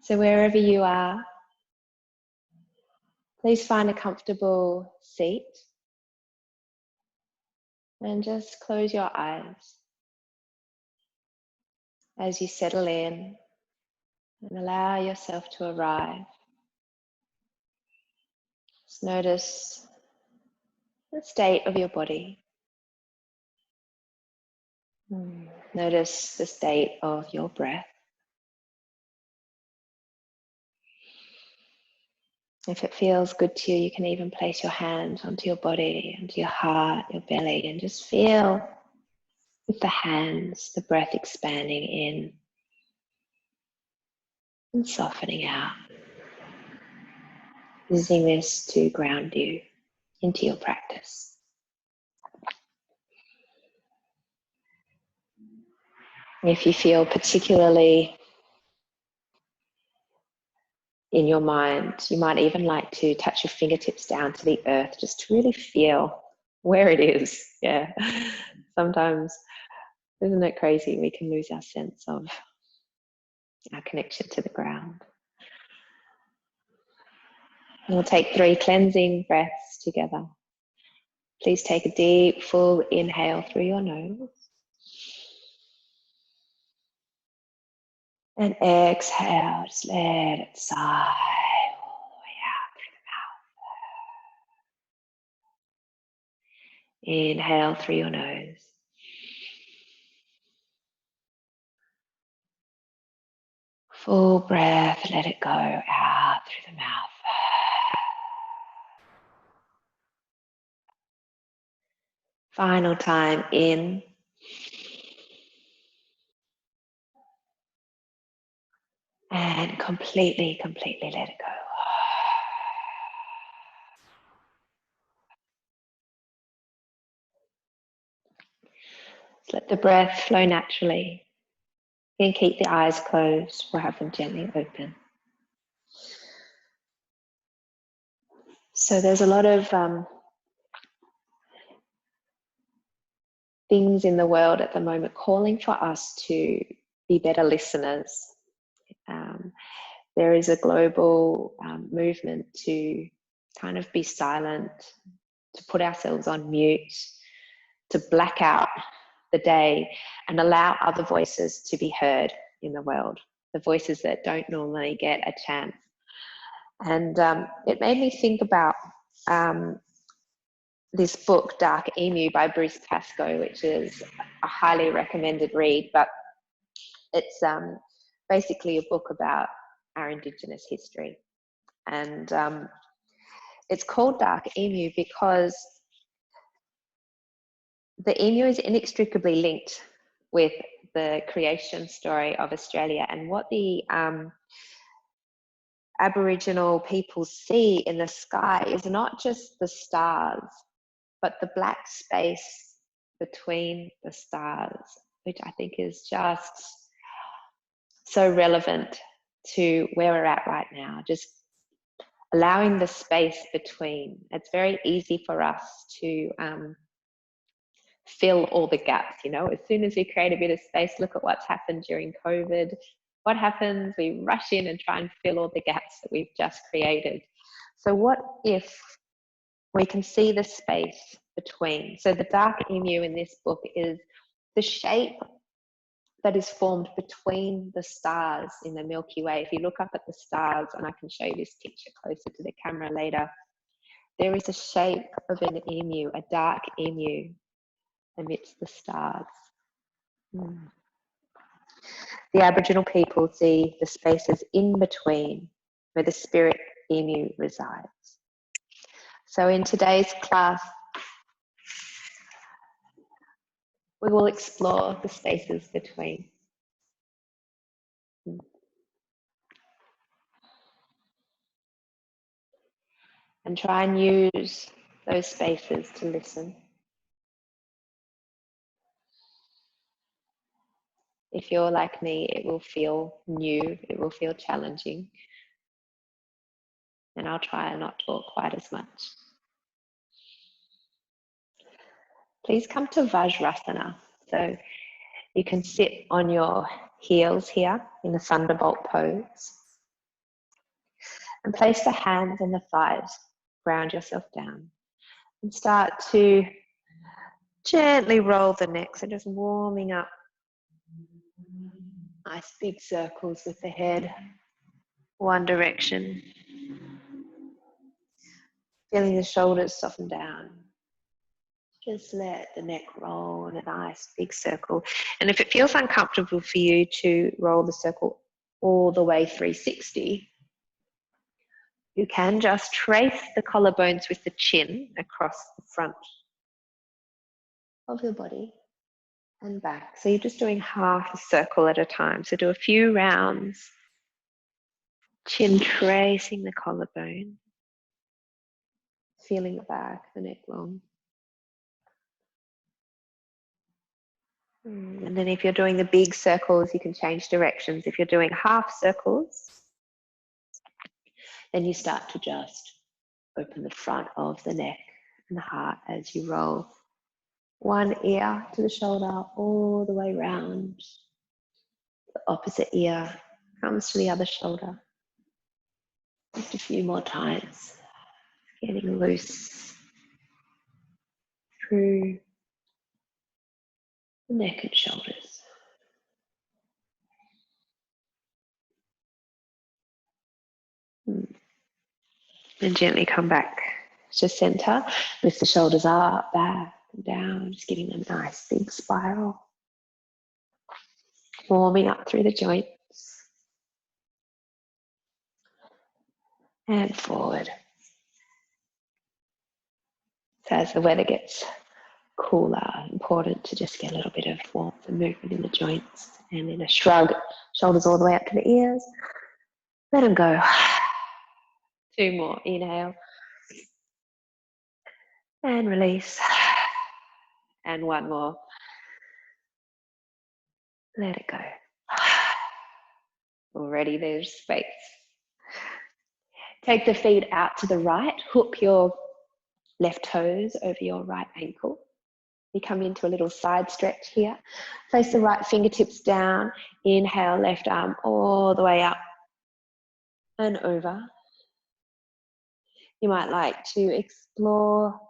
So wherever you are, please find a comfortable seat and just close your eyes as you settle in and allow yourself to arrive. Just notice the state of your body. Notice the state of your breath. If it feels good to you, you can even place your hand onto your body, onto your heart, your belly, and just feel with the hands, the breath expanding in and softening out. Using this to ground you into your practice. If you feel particularly in your mind, you might even like to touch your fingertips down to the earth just to really feel where it is. Yeah. Sometimes, isn't it crazy? We can lose our sense of our connection to the ground. We'll take 3 cleansing breaths together. Please take a deep, full inhale through your nose. And exhale, just let it sigh all the way out through the mouth. Inhale through your nose. Full breath, let it go out through the mouth. Final time in. And completely let it go. Just let the breath flow naturally. You can keep the eyes closed or have them gently open. So there's a lot of things in the world at the moment calling for us to be better listeners. There is a global movement to kind of be silent, to put ourselves on mute, to black out the day and allow other voices to be heard in the world, the voices that don't normally get a chance. And it made me think about this book, Dark Emu by Bruce Pascoe, which is a highly recommended read, but it's basically a book about our Indigenous history. And it's called Dark Emu because the emu is inextricably linked with the creation story of Australia, and what the Aboriginal people see in the sky is not just the stars, but the black space between the stars, which I think is just so relevant to where we're at right now. Just allowing the space between. It's very easy for us to fill all the gaps, you know. As soon as we create a bit of space, look at what's happened during COVID. What happens? We rush in and try and fill all the gaps that we've just created. So what if we can see the space between? So the dark emu in this book is the shape that is formed between the stars in the Milky Way. If you look up at the stars, and I can show you this picture closer to the camera later, there is a shape of an emu, a dark emu, amidst the stars. The Aboriginal people see the spaces in between where the spirit emu resides. So in today's class, we will explore the spaces between. And try and use those spaces to listen. If you're like me, it will feel new, it will feel challenging. And I'll try and not talk quite as much. Please come to Vajrasana. So you can sit on your heels here in a thunderbolt pose. And place the hands on the thighs. Ground yourself down. And start to gently roll the neck. So just warming up. Nice big circles with the head. One direction. Feeling the shoulders soften down. Just let the neck roll in a nice big circle. And if it feels uncomfortable for you to roll the circle all the way 360, you can just trace the collarbones with the chin across the front of your body and back. So you're just doing half a circle at a time. So do a few rounds. Chin tracing the collarbone. Feeling the back, the neck long. And then if you're doing the big circles, you can change directions. If you're doing half circles, then you start to just open the front of the neck and the heart as you roll one ear to the shoulder all the way round. The opposite ear comes to the other shoulder. Just a few more times. Getting loose through the neck and shoulders. And gently come back to center. Lift the shoulders up, back, and down. Just getting a nice big spiral. Warming up through the joints. And forward. So as the weather gets cooler, important to just get a little bit of warmth and movement in the joints. And then a shrug, shoulders all the way up to the ears. Let them go. 2 more, inhale. And release. And 1 more. Let it go. Already there's space. Take the feet out to the right. Hook your left toes over your right ankle. You come into a little side stretch here. Place the right fingertips down. Inhale, left arm all the way up and over. You might like to explore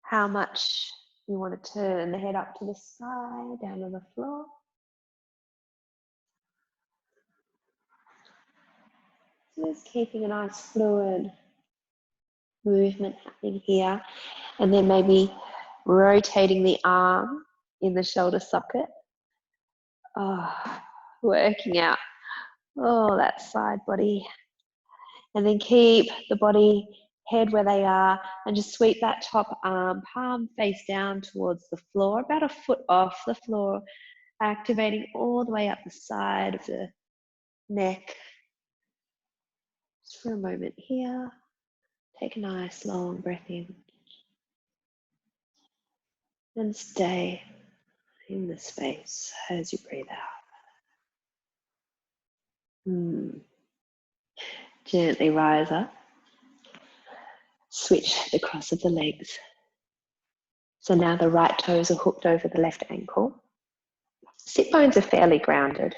how much you want to turn the head up to the side, down on the floor. Just keeping a nice fluid movement happening here. And then maybe rotating the arm in the shoulder socket. Oh, working out that side body. And then keep the body, head where they are, and just sweep that top arm, palm face down towards the floor, about a foot off the floor, activating all the way up the side of the neck. Just for a moment here. Take a nice long breath in. And stay in the space as you breathe out. Gently rise up. Switch the cross of the legs. So now the right toes are hooked over the left ankle. Sit bones are fairly grounded.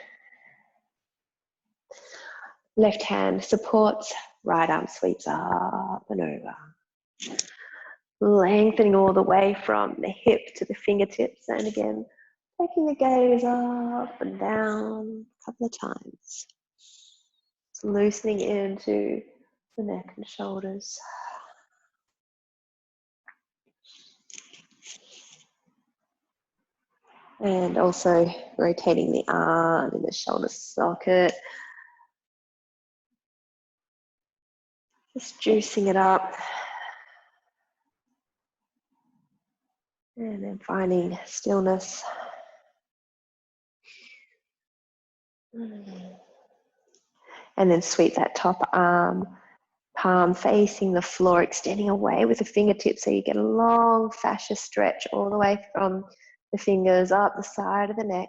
Left hand supports, right arm sweeps up and over. Lengthening all the way from the hip to the fingertips. And again, taking the gaze up and down a couple of times. So loosening into the neck and shoulders. And also rotating the arm in the shoulder socket. Just juicing it up. And then finding stillness. And then sweep that top arm, palm facing the floor, extending away with the fingertips so you get a long fascia stretch all the way from the fingers up the side of the neck.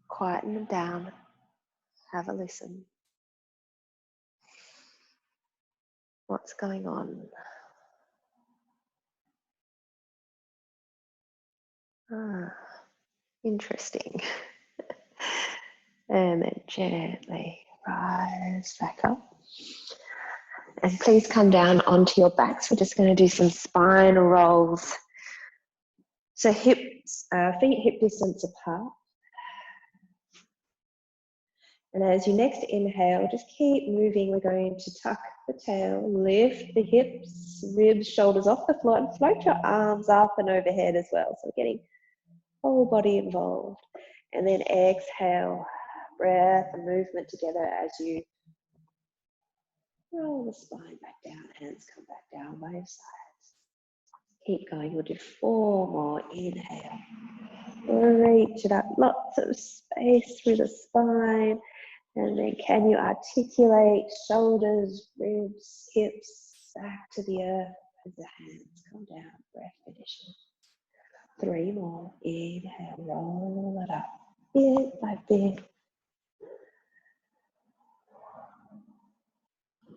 Quieten them down. Have a listen. What's going on? Interesting. And then gently rise back up. And please come down onto your backs. We're just going to do some spine rolls. So hips, feet hip distance apart. And as you next inhale, just keep moving. We're going to tuck the tail, lift the hips, ribs, shoulders off the floor, and float your arms up and overhead as well. So we're getting whole body involved. And then exhale, breath and movement together as you roll the spine back down, hands come back down by your sides. Keep going, we'll do 4 more. Inhale, reach it up, lots of space through the spine. And then can you articulate shoulders, ribs, hips back to the earth as the hands come down, breath finishing. 3 more. Inhale, roll it up, bit by bit.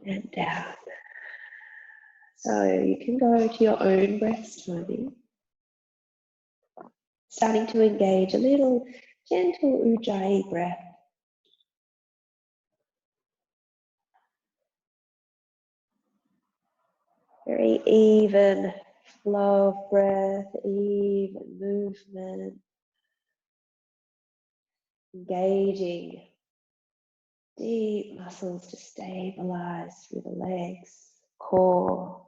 And down. So you can go to your own breath timing. Starting to engage a little gentle Ujjayi breath. Very even flow of breath, even movement. Engaging deep muscles to stabilize through the legs, core,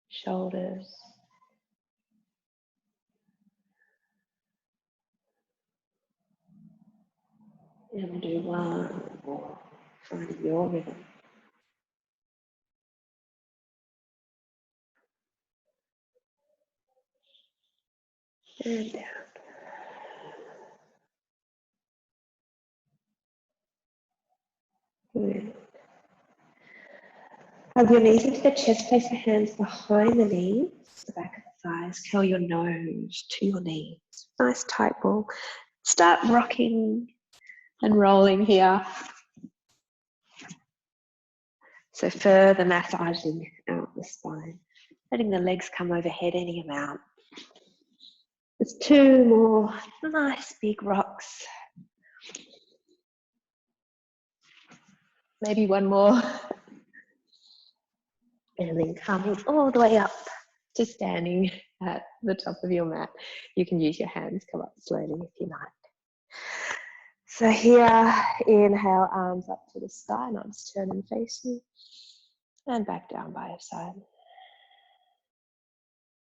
shoulders. And we'll do 1 more, finding your rhythm. And down. Good. Hug your knees into the chest, place the hands behind the knees, the back of the thighs, curl your nose to your knees. Nice tight ball. Start rocking and rolling here. So further massaging out the spine, letting the legs come overhead any amount. There's 2 more nice big rocks. Maybe 1 more. And then coming all the way up to standing at the top of your mat. You can use your hands, come up slowly if you like. So here, inhale, arms up to the sky, arms turn and face you. And back down by your side.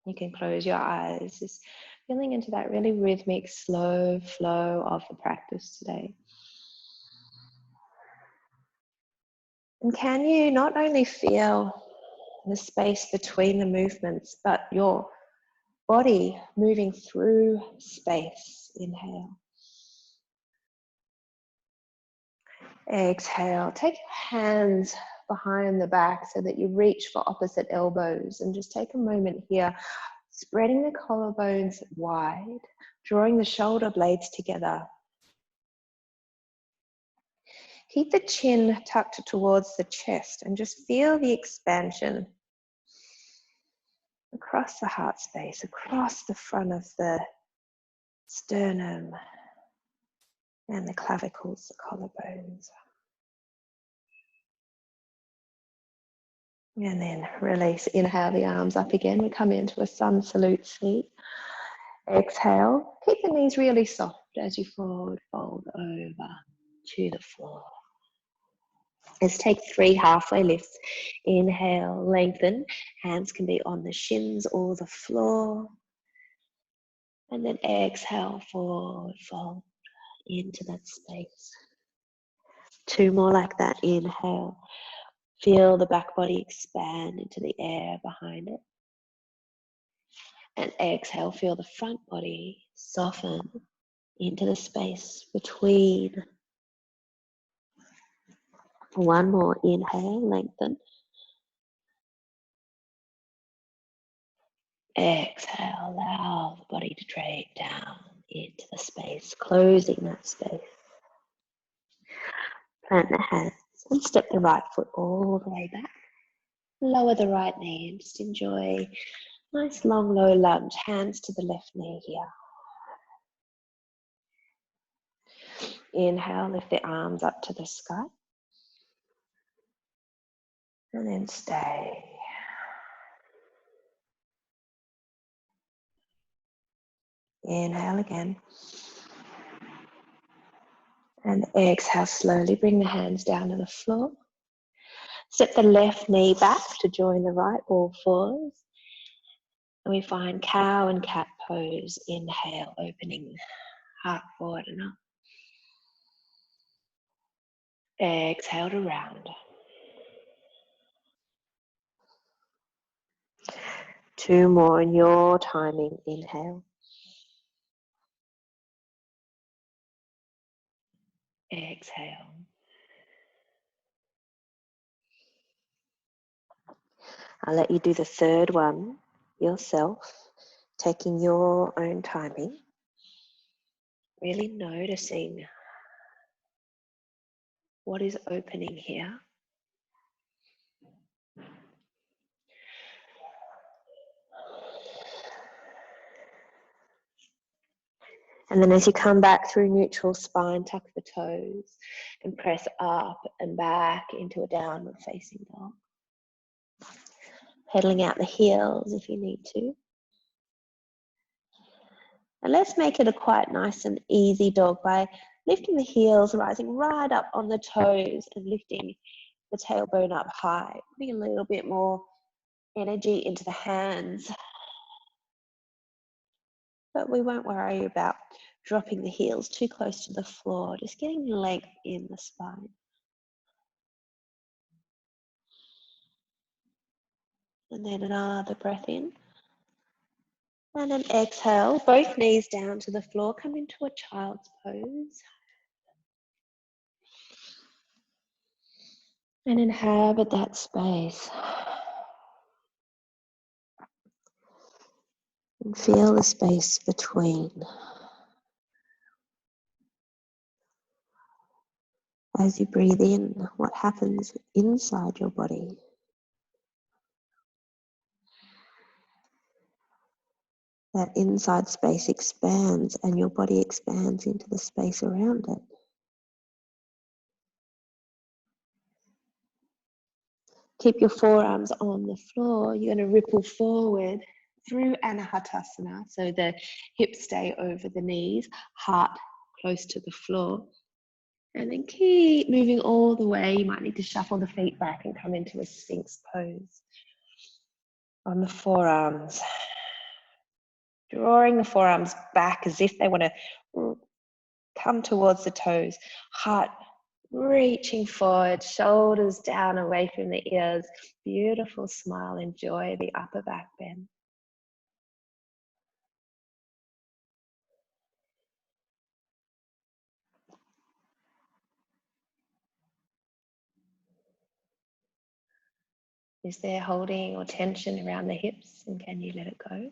You can close your eyes, just feeling into that really rhythmic, slow flow of the practice today. And can you not only feel the space between the movements, but your body moving through space? Inhale. Exhale. Take your hands behind the back so that you reach for opposite elbows, and just take a moment here, spreading the collarbones wide, drawing the shoulder blades together. Keep the chin tucked towards the chest and just feel the expansion across the heart space, across the front of the sternum and the clavicles, the collarbones. And then release, inhale the arms up again. We come into a sun salute seat. Exhale, keep the knees really soft as you forward fold over to the floor. Let's take 3 halfway lifts. Inhale, lengthen. Hands can be on the shins or the floor. And then exhale, forward fold into that space. 2 more like that. Inhale. Feel the back body expand into the air behind it. And exhale, feel the front body soften into the space between. 1 more. Inhale, lengthen. Exhale, allow the body to drape down into the space, closing that space. Plant the hands and step the right foot all the way back. Lower the right knee and just enjoy Nice long low lunge, hands to the left knee here. Inhale, lift the arms up to the sky. And then stay. Inhale again. And exhale slowly, bring the hands down to the floor. Step the left knee back to join the right, all fours. And we find cow and cat pose. Inhale, opening heart forward and up. Exhale to round. 2 more in your timing. Inhale. Exhale. I'll let you do the third one yourself, taking your own timing. Really noticing what is opening here. And then as you come back through neutral spine, tuck the toes and press up and back into a downward facing dog. Pedaling out the heels if you need to. And let's make it a quite nice and easy dog by lifting the heels, rising right up on the toes and lifting the tailbone up high. Putting a little bit more energy into the hands. But we won't worry about dropping the heels too close to the floor, just getting length in the spine. And then another breath in. And then exhale, both knees down to the floor, come into a child's pose. And inhabit that space. And feel the space between. As you breathe in, what happens inside your body? That inside space expands and your body expands into the space around it. Keep your forearms on the floor. You're going to ripple forward through Anahatasana, so the hips stay over the knees, heart close to the floor. And then keep moving all the way. You might need to shuffle the feet back and come into a Sphinx pose. On the forearms, drawing the forearms back as if they want to come towards the toes. Heart reaching forward, shoulders down away from the ears. Beautiful smile. Enjoy the upper back bend. Is there holding or tension around the hips, and can you let it go?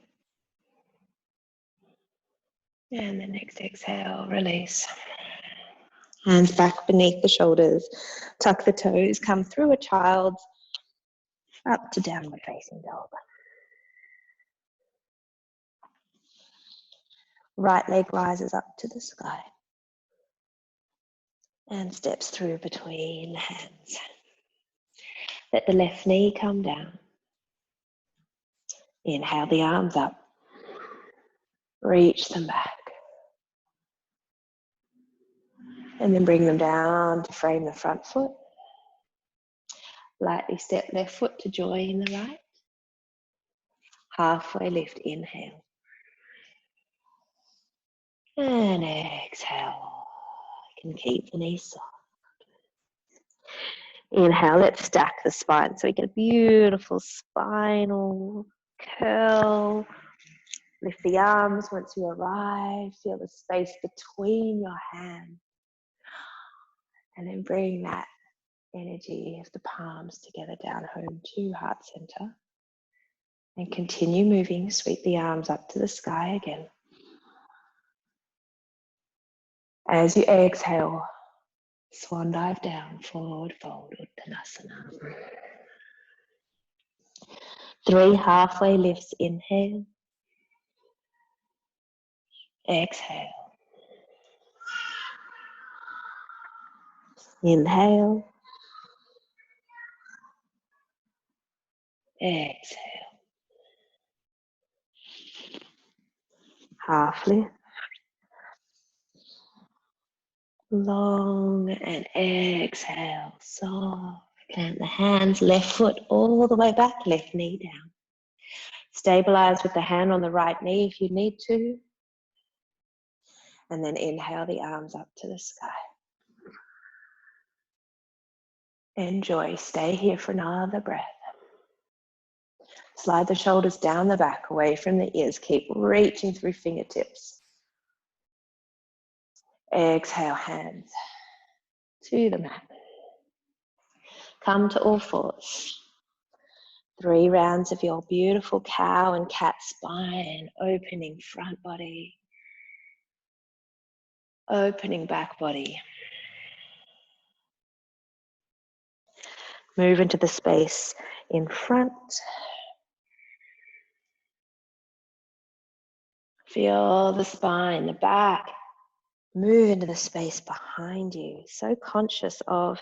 And the next exhale, release. Hands back beneath the shoulders. Tuck the toes, come through a child's up to downward facing dog. Right leg rises up to the sky and steps through between hands. Let the left knee come down. Inhale the arms up. Reach them back. And then bring them down to frame the front foot. Lightly step left foot to join the right. Halfway lift, inhale. And exhale. You can keep the knees soft. Inhale, let's stack the spine so we get a beautiful spinal curl. Lift the arms once you arrive. Feel the space between your hands. And then bring that energy of the palms together down home to heart center. And continue moving. Sweep the arms up to the sky again. As you exhale, swan dive down, forward fold, Uttanasana. 3 halfway lifts, inhale. Exhale. Inhale. Exhale. Half lift. Long and exhale. Soft. Plant the hands, left foot all the way back, left knee down. Stabilize with the hand on the right knee if you need to. And then inhale the arms up to the sky. Enjoy. Stay here for another breath. Slide the shoulders down the back, away from the ears. Keep reaching through fingertips. Exhale, hands to the mat. Come to all fours. 3 rounds of your beautiful cow and cat spine, opening front body, opening back body. Move into the space in front. Feel the spine, the back. Move into the space behind you. So conscious of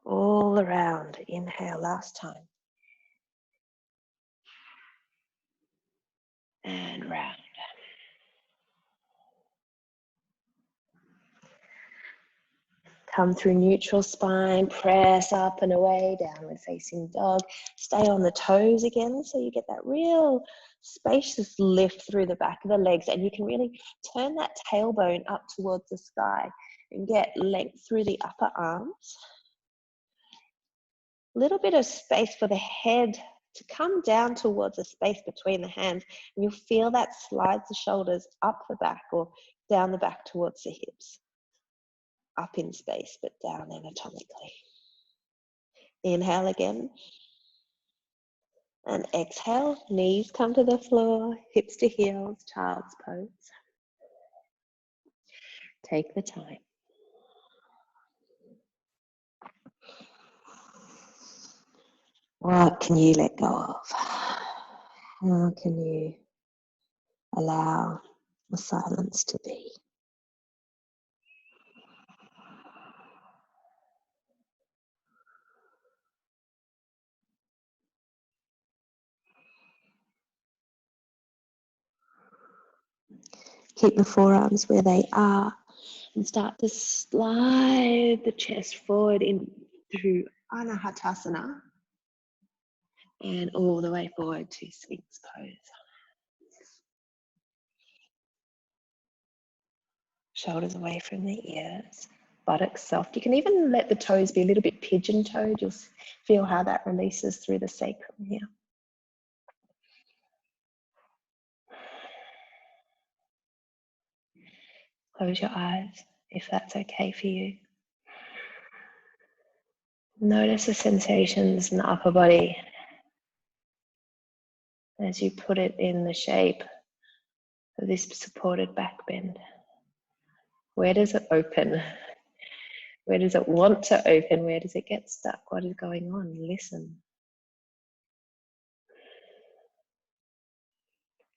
all around. Inhale, last time. And round. Come through neutral spine, press up and away, downward facing dog. Stay on the toes again so you get that real spacious lift through the back of the legs, and you can really turn that tailbone up towards the sky and get length through the upper arms. A little bit of space for the head to come down towards the space between the hands, and you'll feel that slides the shoulders up the back or down the back towards the hips. Up in space, but down anatomically. Inhale again. And exhale, knees come to the floor, hips to heels, child's pose. Take the time. What can you let go of? How can you allow the silence to be? Keep the forearms where they are and start to slide the chest forward in through Anahatasana and all the way forward to Sphinx pose. Shoulders away from the ears, buttocks soft. You can even let the toes be a little bit pigeon-toed. You'll feel how that releases through the sacrum here. Close your eyes if that's okay for you. Notice the sensations in the upper body as you put it in the shape of this supported back bend. Where does it open? Where does it want to open? Where does it get stuck? What is going on? Listen.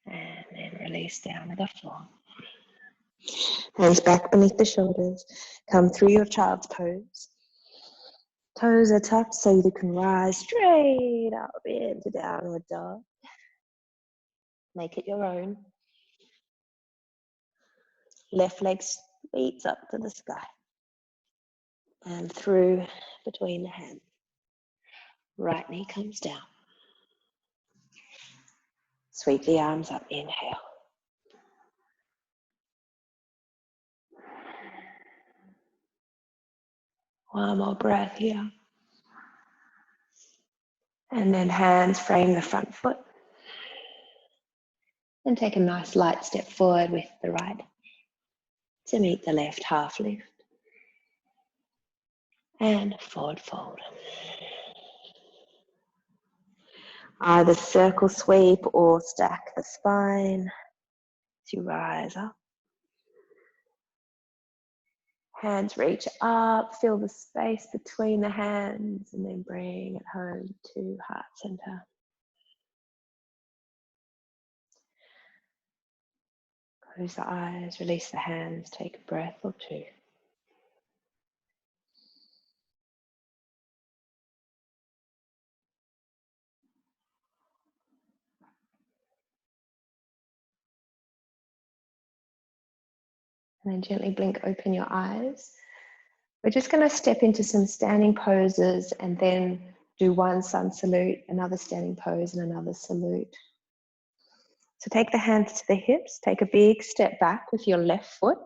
And then release down to the floor. Hands back beneath the shoulders. Come through your child's pose. Toes are tucked so you can rise straight up into downward dog. Make it your own. Left leg sweeps up to the sky. And through between the hands. Right knee comes down. Sweep the arms up. Inhale. One more breath here. And then hands frame the front foot. And take a nice light step forward with the right to meet the left half lift. And forward fold. Either circle sweep or stack the spine as you rise up. Hands reach up, feel the space between the hands, and then bring it home to heart center. Close the eyes, release the hands, take a breath or two. And then gently blink open your eyes. We're just going to step into some standing poses and then do one sun salute, another standing pose, and another salute. So take the hands to the hips, take a big step back with your left foot,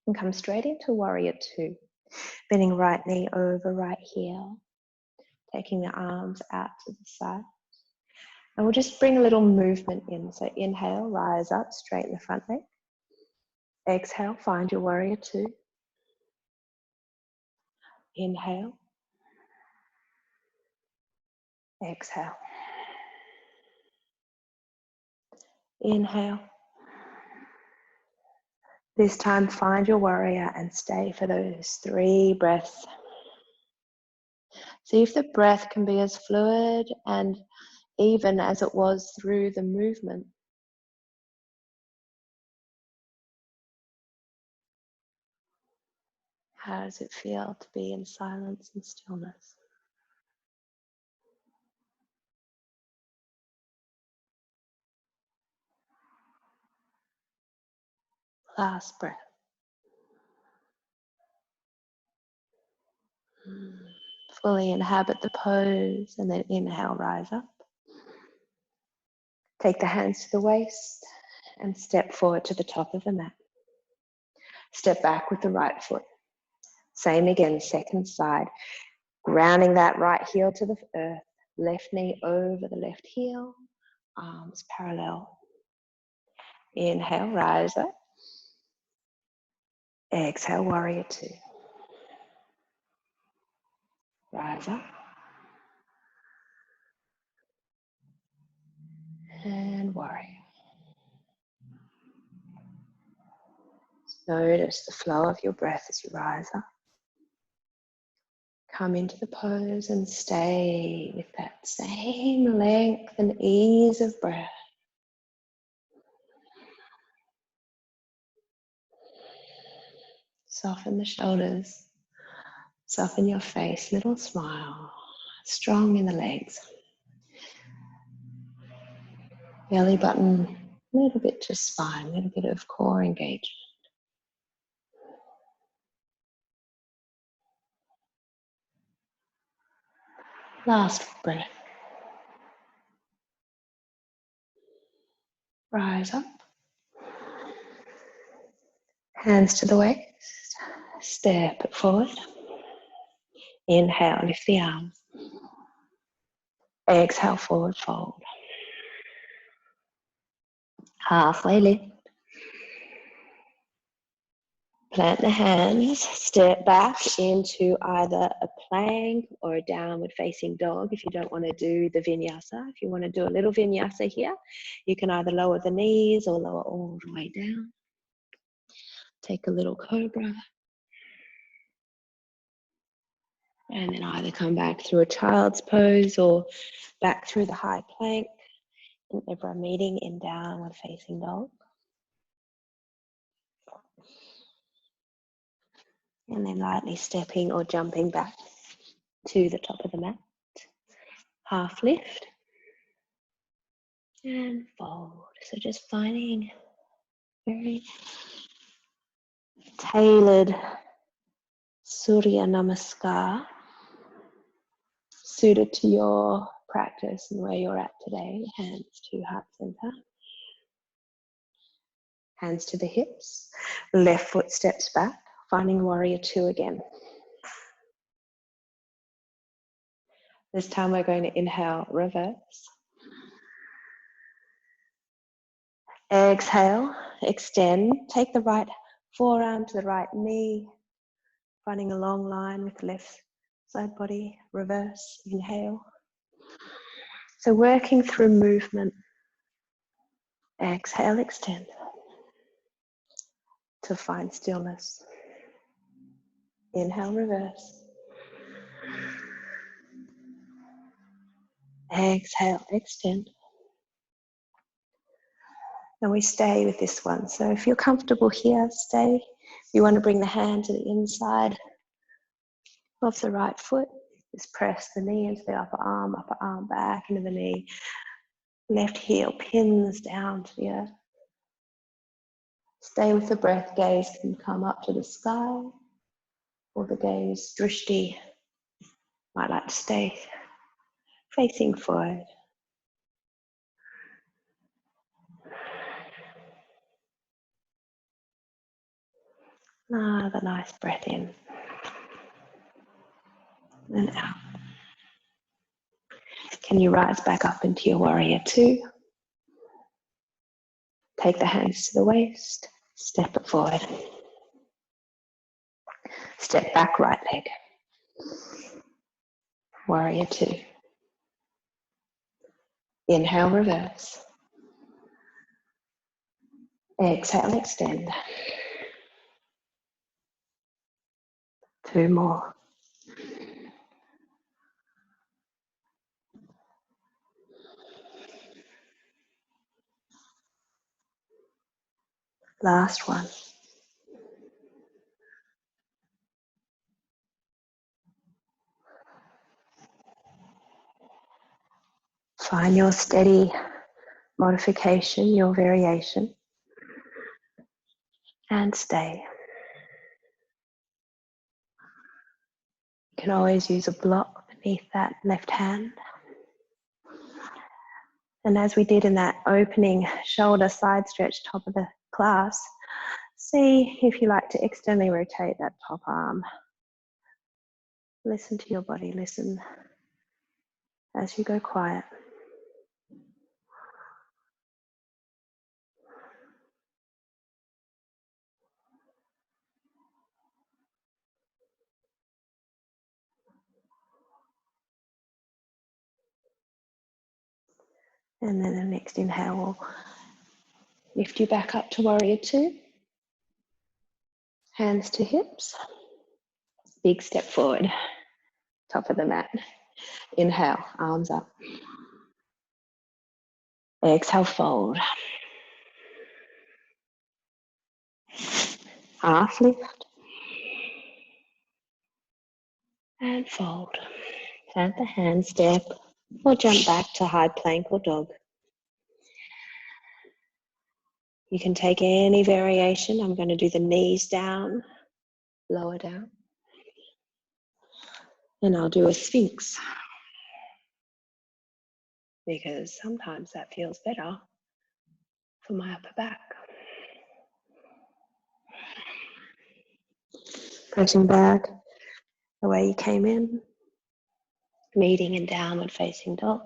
and come straight into warrior two. Bending right knee over right heel, taking the arms out to the side. And we'll just bring a little movement in. So inhale, rise up, straighten the front leg. Exhale, find your warrior two. Inhale. Exhale. Inhale. This time, find your warrior and stay for those 3 breaths. See if the breath can be as fluid and even as it was through the movement. How does it feel to be in silence and stillness? Last breath. Fully inhabit the pose and then inhale, rise up. Take the hands to the waist and step forward to the top of the mat. Step back with the right foot. Same again, second side. Grounding that right heel to the earth. Left knee over the left heel. Arms parallel. Inhale, rise up. Exhale, warrior two. Rise up. And warrior. Notice the flow of your breath as you rise up. Come into the pose and stay with that same length and ease of breath. Soften the shoulders, soften your face, little smile, strong in the legs. Belly button, a little bit to spine, a little bit of core engagement. Last breath. Rise up. Hands to the waist. Step it forward. Inhale, lift the arms. Exhale, forward fold. Halfway lift. Plant the hands, step back into either a plank or a downward facing dog if you don't want to do the vinyasa. If you want to do a little vinyasa here, you can either lower the knees or lower all the way down. Take a little cobra. And then either come back through a child's pose or back through the high plank. And ever meeting in downward facing dog. And then lightly stepping or jumping back to the top of the mat. Half lift. And fold. So just finding very tailored Surya Namaskar suited to your practice and where you're at today. Hands to heart center. Hands to the hips. Left foot steps back, finding warrior two again. This time we're going to inhale, reverse. Exhale, extend. Take the right forearm to the right knee, finding a long line with the left side body. Reverse, inhale. So working through movement. Exhale, extend. To find stillness. Inhale, reverse. Exhale, extend. And we stay with this one. So if you're comfortable here, stay. If you want to bring the hand to the inside of the right foot, just press the knee into the upper arm back into the knee. Left heel pins down to the earth. Stay with the breath. Gaze can come up to the sky, or the gaze, drishti, might like to stay facing forward. Another nice breath in and out. Can you rise back up into your warrior two? Take the hands to the waist, step it forward. Step back, right leg. Warrior two. Inhale, reverse. Exhale, extend. Two more. Last one. Find your steady modification, your variation, and stay. You can always use a block beneath that left hand. And as we did in that opening shoulder side stretch top of the class, see if you like to externally rotate that top arm. Listen to your body, listen as you go quiet. And then the next inhale will lift you back up to warrior two. Hands to hips. Big step forward. Top of the mat. Inhale, arms up. Exhale, fold. Half lift. And fold. Plant the hand step or jump back to high plank or dog. You can take any variation. I'm going to do the knees down, lower down. And I'll do a sphinx, because sometimes that feels better for my upper back. Pressing back the way you came in, meeting in downward facing dog.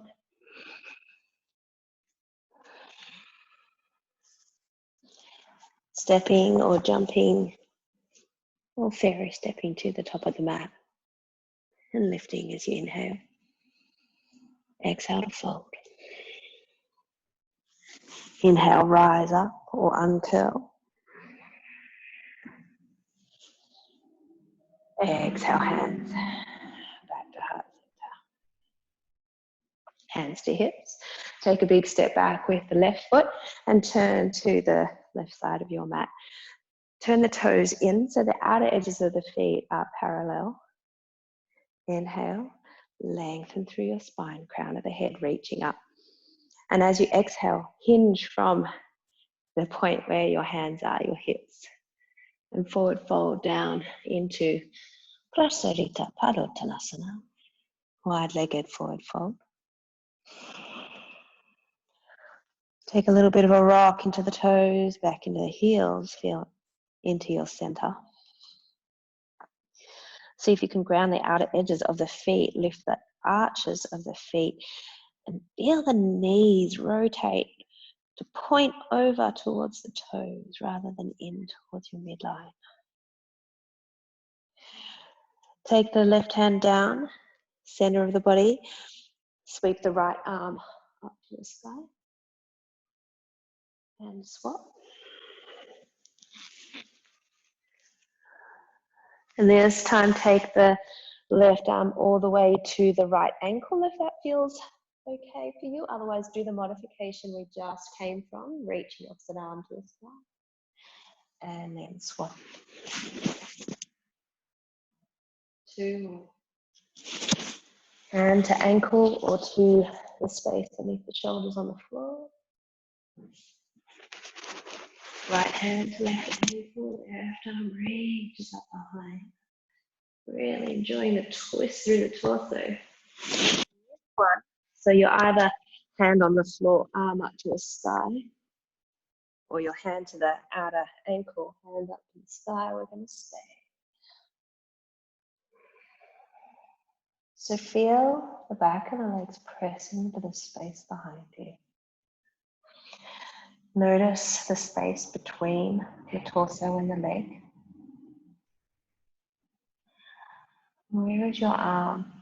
Stepping or jumping or fairy stepping to the top of the mat and lifting as you inhale. Exhale to fold. Inhale, rise up or uncurl. Exhale, hands back to heart center. Hands to hips. Take a big step back with the left foot and turn to the left side of your mat. Turn the toes in so the outer edges of the feet are parallel. Inhale, lengthen through your spine, crown of the head reaching up. And as you exhale, hinge from the point where your hands are, your hips, and forward fold down into Prasarita Padottanasana, wide-legged forward fold. Take a little bit of a rock into the toes, back into the heels, feel into your center. See if you can ground the outer edges of the feet, lift the arches of the feet, and feel the knees rotate to point over towards the toes rather than in towards your midline. Take the left hand down, center of the body, sweep the right arm up to the sky, and swap. And this time take the left arm all the way to the right ankle if that feels okay for you. Otherwise, do the modification we just came from, reaching opposite arm to the side. And then swap. 2 more. Hand to ankle or to the space beneath the shoulders on the floor. Right hand to left ankle, left arm reaches up behind. Really enjoying the twist through the torso. One. So you're either hand on the floor, arm up to the sky, or your hand to the outer ankle, hand up to the sky. We're going to stay. So feel the back of the legs pressing into the space behind you. Notice the space between the torso and the leg. Where is your arm?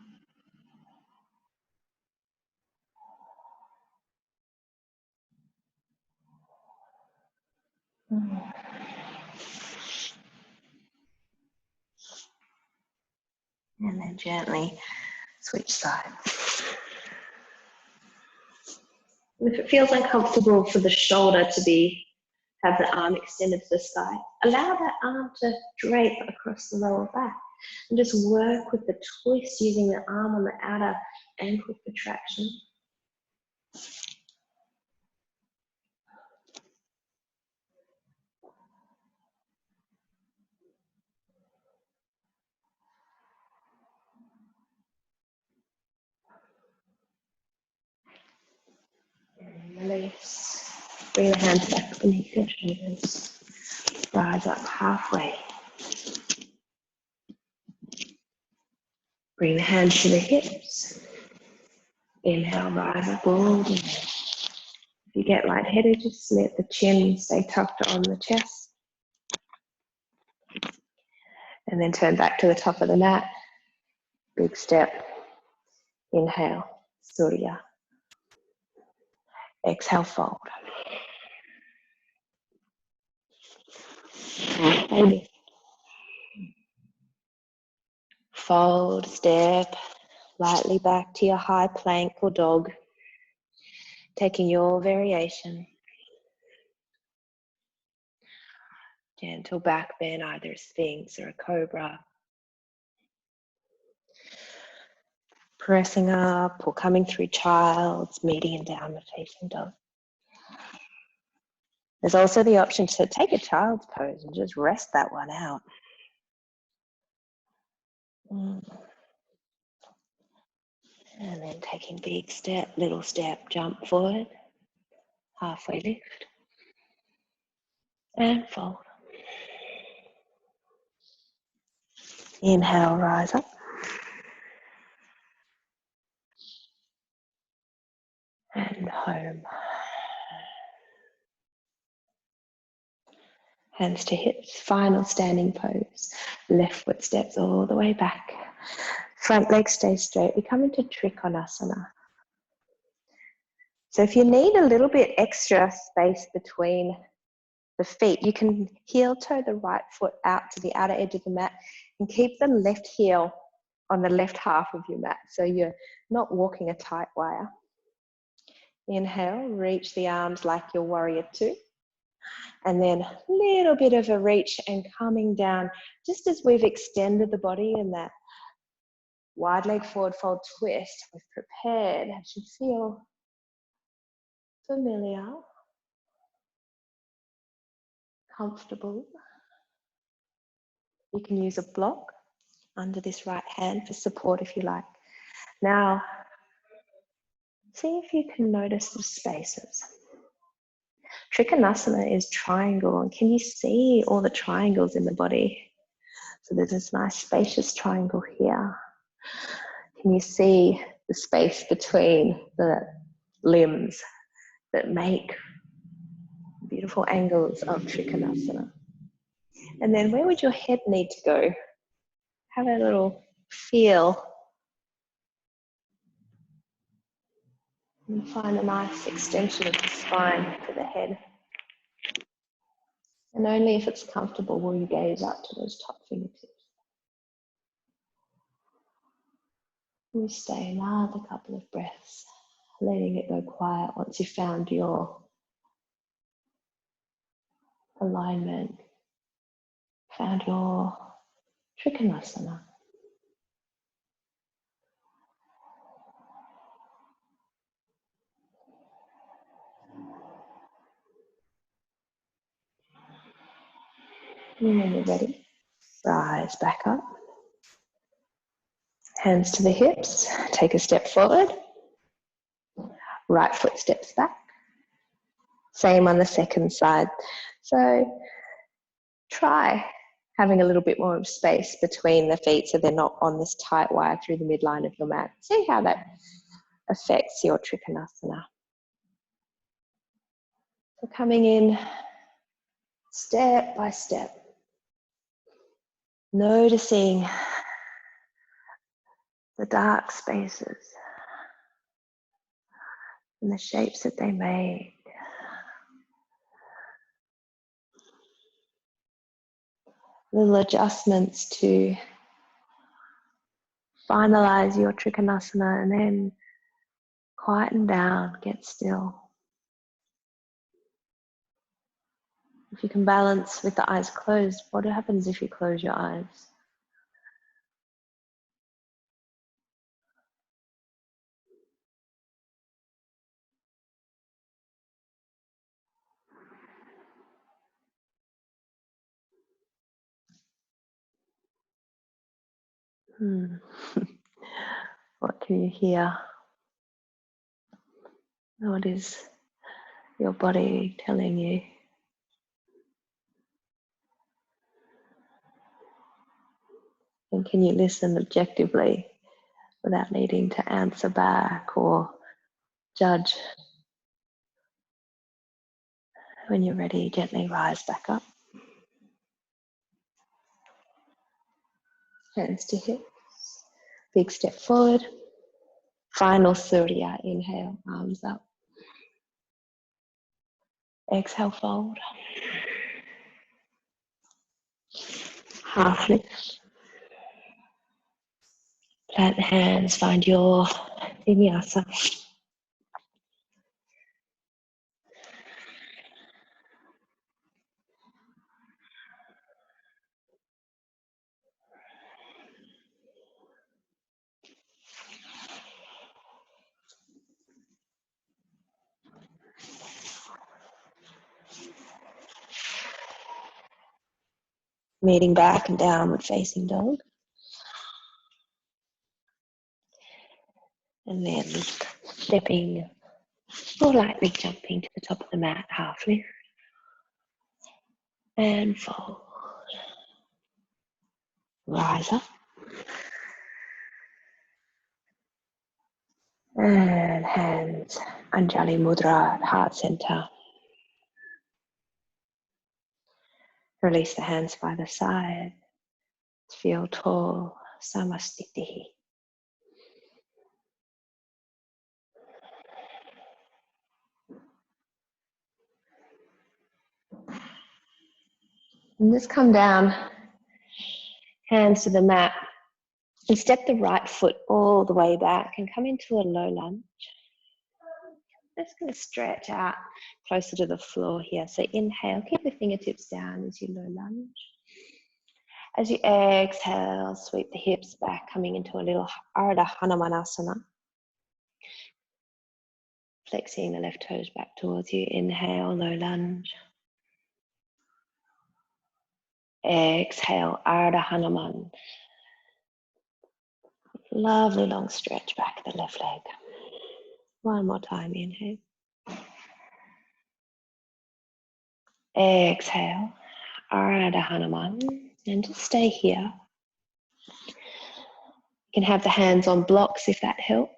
And then gently switch sides. And if it feels uncomfortable for the shoulder to have the arm extended to the sky, allow that arm to drape across the lower back. And just work with the twist using the arm on the outer ankle for traction. And release. Bring the hands back beneath your shoulders. Rise up halfway. Bring the hands to the hips. Inhale, rise up all the way. If you get lightheaded, just let the chin stay tucked on the chest. And then turn back to the top of the mat. Big step. Inhale, Surya. Exhale, fold. Baby. Fold, step lightly back to your high plank or dog, taking your variation. Gentle back bend, either a Sphinx or a Cobra. Pressing up or coming through Child's, meeting in Downward Facing Dog. There's also the option to take a child's pose and just rest that one out. And then taking big step, little step, jump forward, halfway lift, and fold. Inhale, rise up. And home. Hands to hips, final standing pose. Left foot steps all the way back. Front leg stays straight. We come into Trikonasana. So if you need a little bit extra space between the feet, you can heel toe the right foot out to the outer edge of the mat and keep the left heel on the left half of your mat. So you're not walking a tight wire. Inhale, reach the arms like your warrior two. And then a little bit of a reach and coming down, just as we've extended the body in that wide leg forward fold twist, we've prepared. It should feel familiar, comfortable. You can use a block under this right hand for support if you like. Now, see if you can notice the spaces. Trikonasana is triangle, and can you see all the triangles in the body? So there's this nice spacious triangle here. Can you see the space between the limbs that make beautiful angles of Trikonasana? And then where would your head need to go? Have a little feel. And find a nice extension of the spine to the head. And only if it's comfortable will you gaze up to those top fingertips. We stay another couple of breaths, letting it go quiet once you've found your alignment, found your Trikonasana. And when you're ready, rise back up. Hands to the hips, take a step forward. Right foot steps back. Same on the second side. So try having a little bit more of space between the feet so they're not on this tight wire through the midline of your mat. See how that affects your Trikonasana. So coming in step by step, noticing the dark spaces and the shapes that they make. Little adjustments to finalize your Trikonasana and then quieten down, get still. If you can balance with the eyes closed, what happens if you close your eyes? What can you hear? What is your body telling you? And can you listen objectively without needing to answer back or judge? When you're ready, gently rise back up. Hands to hips. Big step forward. Final Surya. Inhale, arms up. Exhale, fold. Half lift. Plant the hands, find your vinyasa. Meeting back and downward facing dog. And then stepping or lightly jumping to the top of the mat, half lift. And fold. Rise up. And hands, Anjali Mudra at heart center. Release the hands by the side. Feel tall, Samastitihi. And just come down, hands to the mat, and step the right foot all the way back and come into a low lunge. Just going to stretch out closer to the floor here. So inhale, keep the fingertips down as you low lunge. As you exhale, sweep the hips back, coming into a little Ardha Hanumanasana. Flexing the left toes back towards you. Inhale, low lunge. Exhale, Ardha Hanuman. Lovely long stretch back the left leg. One more time, inhale. Exhale, Ardha Hanuman. And just stay here. You can have the hands on blocks if that helps.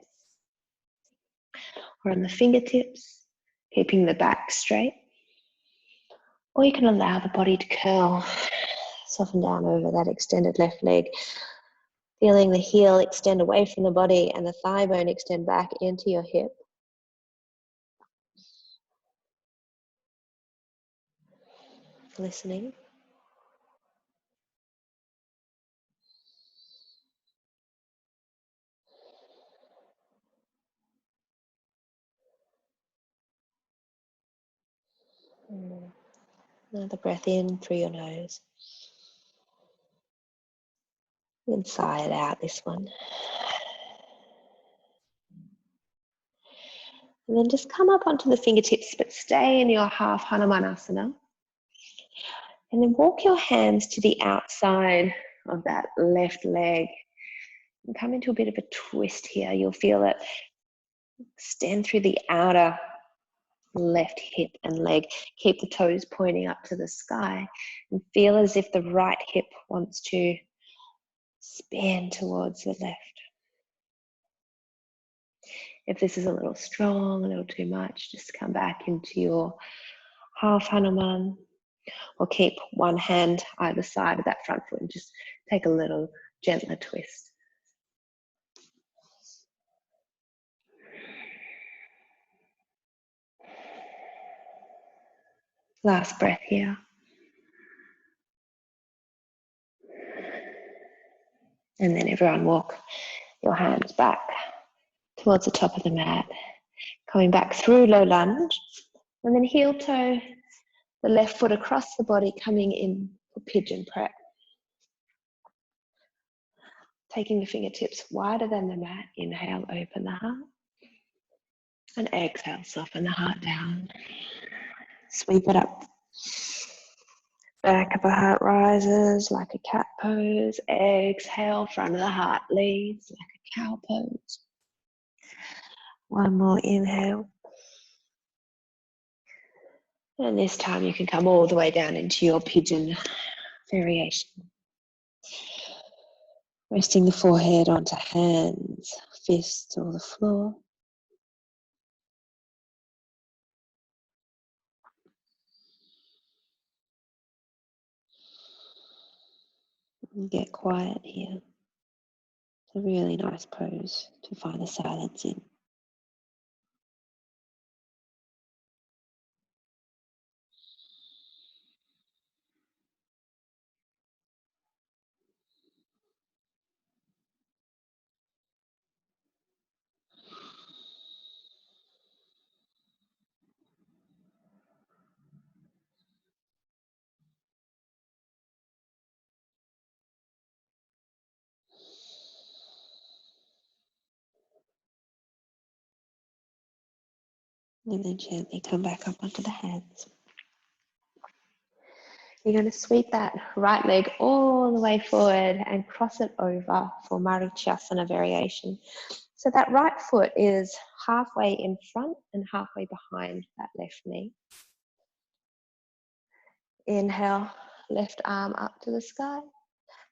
Or on the fingertips, keeping the back straight. Or you can allow the body to curl, soften down over that extended left leg. Feeling the heel extend away from the body and the thigh bone extend back into your hip. Listening. Another breath in through your nose. And sigh it out, this one. And then just come up onto the fingertips, but stay in your half Hanumanasana. And then walk your hands to the outside of that left leg. And come into a bit of a twist here. You'll feel it extend through the outer left hip and leg. Keep the toes pointing up to the sky and feel as if the right hip wants to span towards the left. If this is a little strong, a little too much, just come back into your half Hanuman, or keep one hand either side of that front foot and just take a little gentler twist. Last breath here. And then everyone walk your hands back towards the top of the mat, coming back through low lunge, and then heel toe the left foot across the body, coming in for pigeon prep. Taking the fingertips wider than the mat, inhale, open the heart, and exhale, soften the heart down. Sweep it up. Back of the heart rises like a cat pose. Exhale, front of the heart leads like a cow pose. One more inhale. And this time you can come all the way down into your pigeon variation. Resting the forehead onto hands, fists, or the floor. And get quiet here. It's a really nice pose to find the silence in. And then gently come back up onto the hands. You're going to sweep that right leg all the way forward and cross it over for Marichyasana variation. So that right foot is halfway in front and halfway behind that left knee. Inhale, left arm up to the sky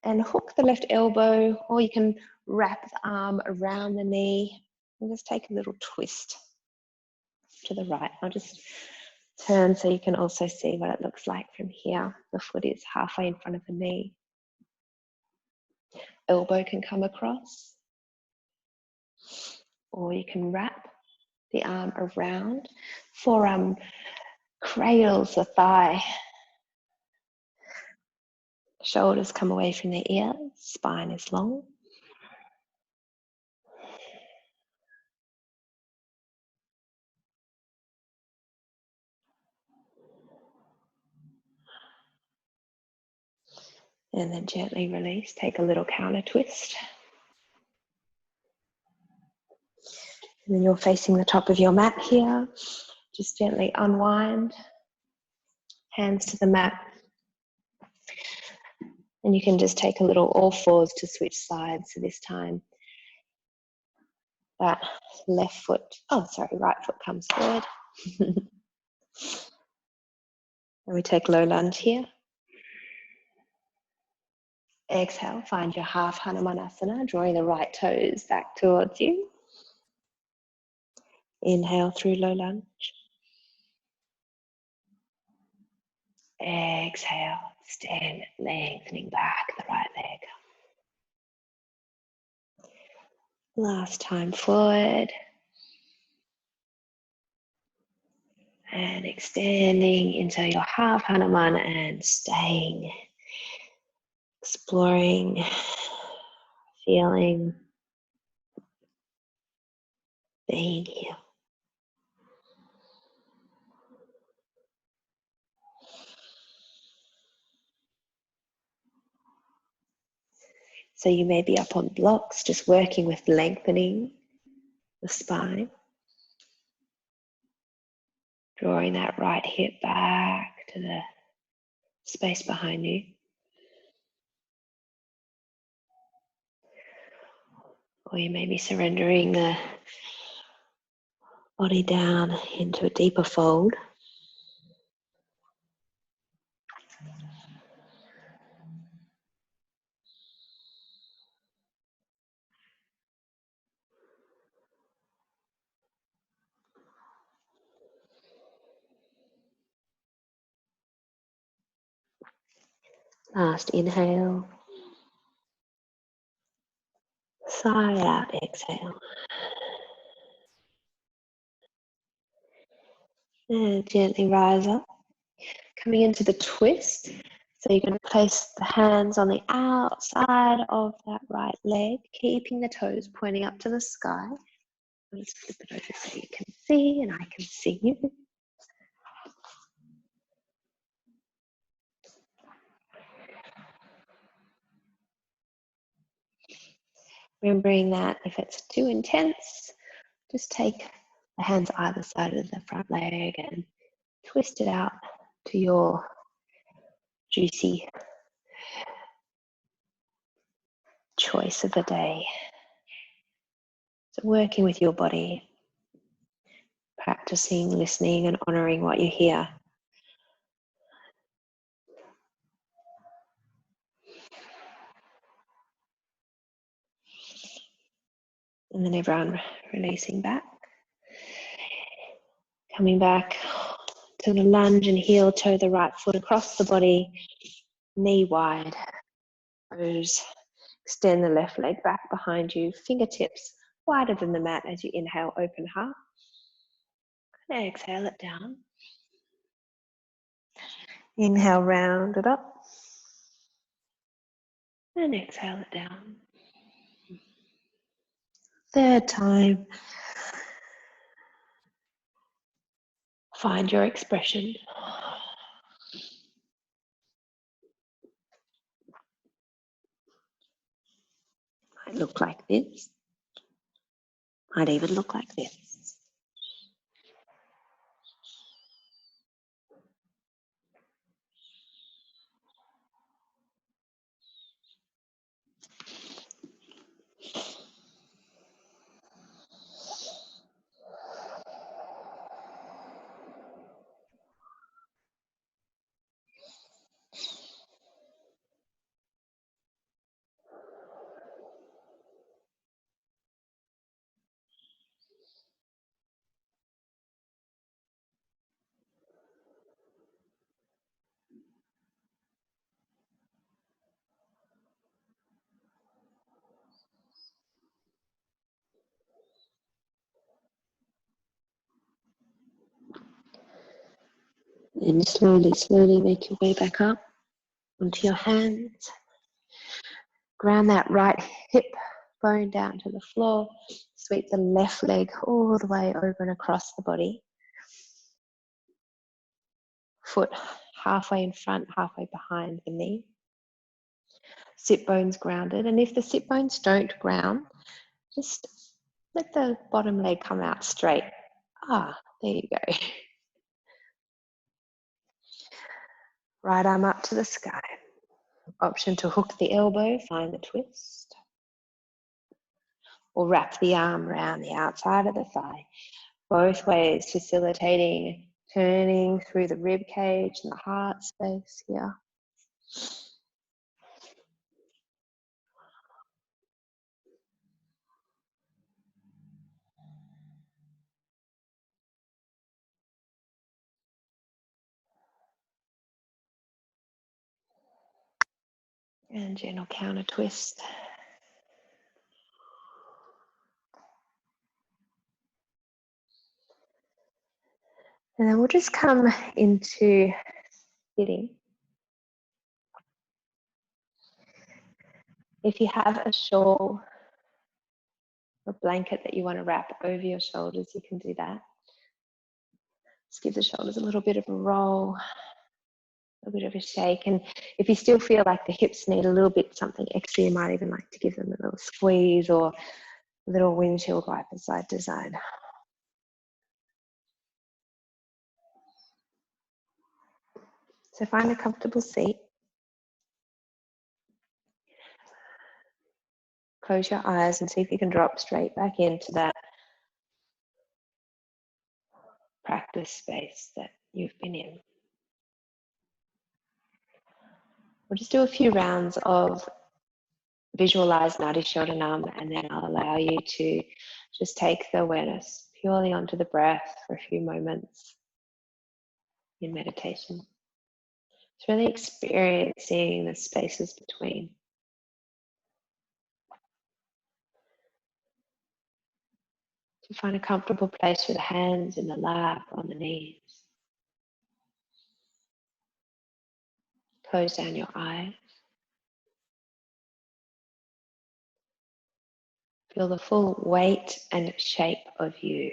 and hook the left elbow, or you can wrap the arm around the knee and just take a little twist to the right. I'll just turn so you can also see what it looks like from here. The foot is halfway in front of the knee. Elbow can come across, or you can wrap the arm around. Forearm cradles the thigh. Shoulders come away from the ears. Spine is long. And then gently release. Take a little counter twist. And then you're facing the top of your mat here. Just gently unwind. Hands to the mat. And you can just take a little all fours to switch sides. So this time that right foot comes forward. And we take low lunge here. Exhale, find your half Hanumanasana, drawing the right toes back towards you. Inhale through low lunge. Exhale, extend, lengthening back the right leg. Last time forward. And extending into your half Hanuman and staying, exploring, feeling, being here. So you may be up on blocks, just working with lengthening the spine. Drawing that right hip back to the space behind you. Or you may be surrendering the body down into a deeper fold. Last inhale. Sigh out, exhale. And gently rise up. Coming into the twist. So you're going to place the hands on the outside of that right leg, keeping the toes pointing up to the sky. Let's flip it over so you can see and I can see you. Remembering that if it's too intense, just take the hands either side of the front leg and twist it out to your juicy choice of the day. So working with your body, practicing listening and honoring what you hear. And then everyone releasing back. Coming back to the lunge and heel toe the right foot across the body, knee wide. Toes. Extend the left leg back behind you, fingertips wider than the mat as you inhale, open heart. And exhale it down. Inhale, round it up. And exhale it down. Third time. Find your expression. Might look like this. Might even look like this. And slowly make your way back up onto your hands. Ground that right hip bone down to the floor. Sweep the left leg all the way over and across the body. Foot halfway in front, halfway behind the knee. Sit bones grounded. And if the sit bones don't ground, just let the bottom leg come out straight. There you go. Right arm up to the sky. Option to hook the elbow, find the twist. Or wrap the arm around the outside of the thigh. Both ways facilitating turning through the rib cage and the heart space here. And gentle counter twist. And then we'll just come into sitting. If you have a shawl or blanket that you want to wrap over your shoulders, you can do that. Just give the shoulders a little bit of a roll. a bit of a shake. And if you still feel like the hips need a little bit something extra, you might even like to give them a little squeeze or a little windshield wiper side to side. So find a comfortable seat. Close your eyes and see if you can drop straight back into that practice space that you've been in. We'll just do a few rounds of visualize Nadi Shodanam, and then I'll allow you to just take the awareness purely onto the breath for a few moments in meditation. It's really experiencing the spaces between. To find a comfortable place for the hands in the lap or on the knees. Close down your eyes. Feel the full weight and shape of you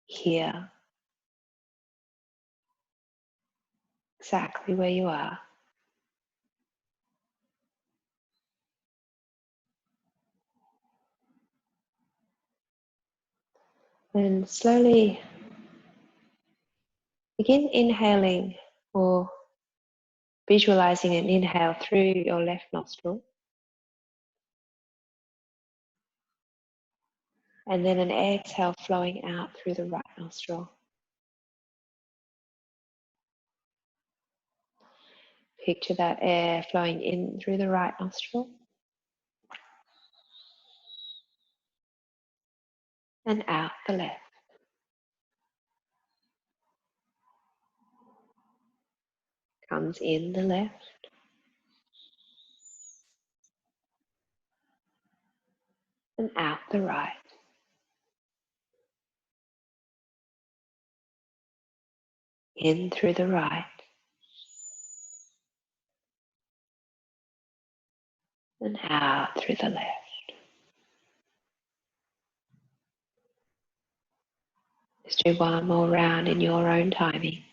here, exactly where you are. And slowly begin inhaling or visualizing an inhale through your left nostril. And then an exhale flowing out through the right nostril. Picture that air flowing in through the right nostril and out the left. Comes in the left and out the right. In through the right and out through the left. Let's do one more round in your own timing.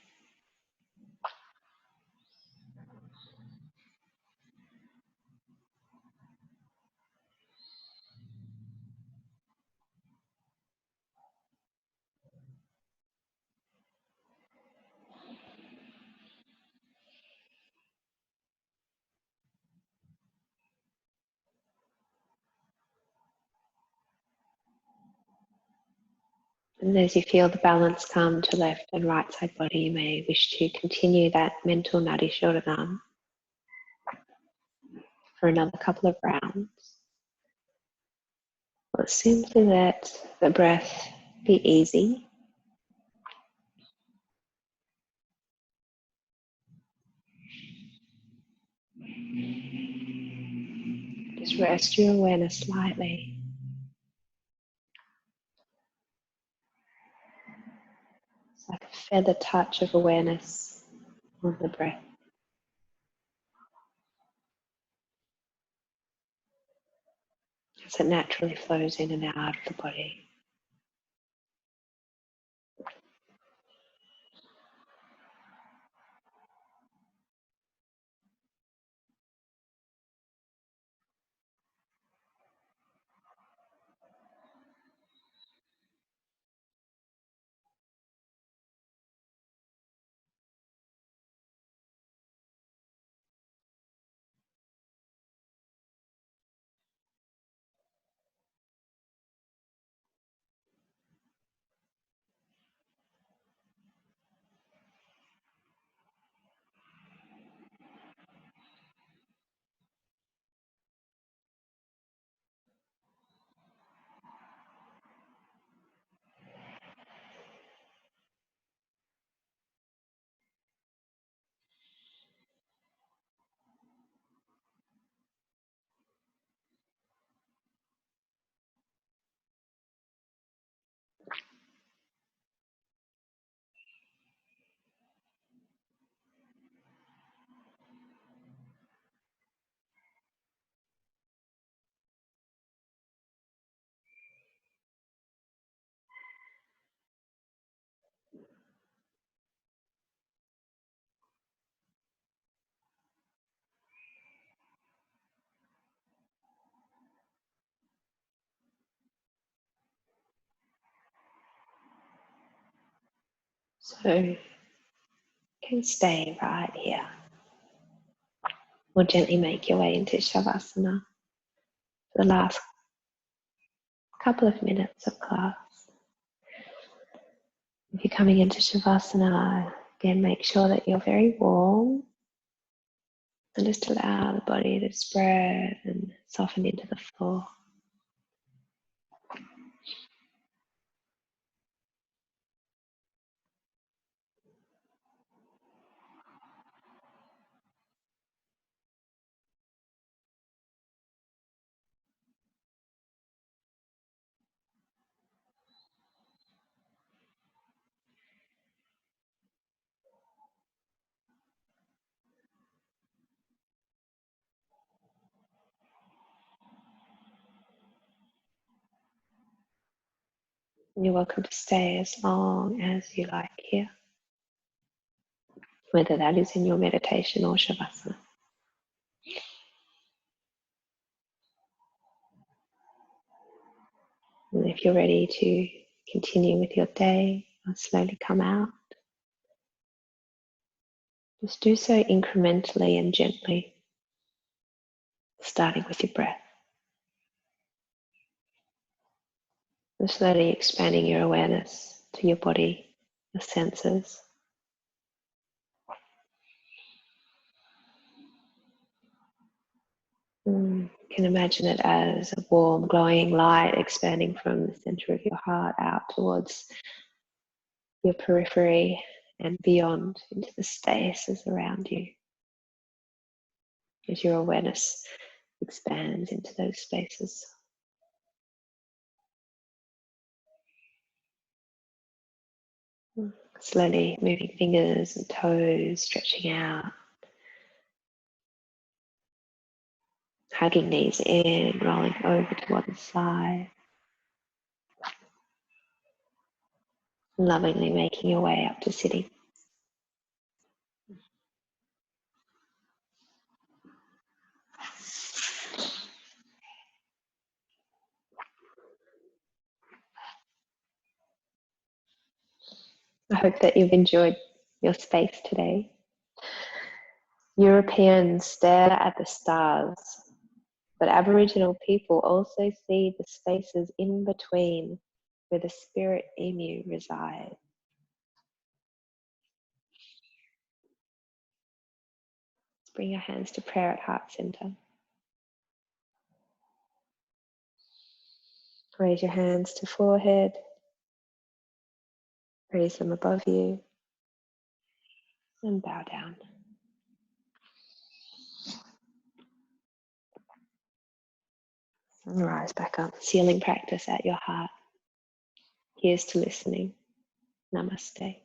And as you feel the balance come to left and right side body, you may wish to continue that mental Nadi Shodanam for another couple of rounds. Or simply let the breath be easy. Just rest your awareness slightly. It's like a feather touch of awareness on the breath. As it naturally flows in and out of the body. So you can stay right here, or gently make your way into Shavasana for the last couple of minutes of class. If you're coming into Shavasana, again, make sure that you're very warm and just allow the body to spread and soften into the floor. You're welcome to stay as long as you like here, whether that is in your meditation or Shavasana. And if you're ready to continue with your day or slowly come out, just do so incrementally and gently, starting with your breath. And slowly expanding your awareness to your body, your senses. You can imagine it as a warm, glowing light expanding from the center of your heart out towards your periphery and beyond into the spaces around you. As your awareness expands into those spaces. Slowly moving fingers and toes, stretching out. Hugging knees in, rolling over to one side. Lovingly making your way up to sitting. I hope that you've enjoyed your space today. Europeans stare at the stars, but Aboriginal people also see the spaces in between where the spirit emu resides. Let's bring your hands to prayer at heart center. Raise your hands to forehead. Raise them above you. And bow down. And rise back up. Sealing practice at your heart. Here's to listening. Namaste.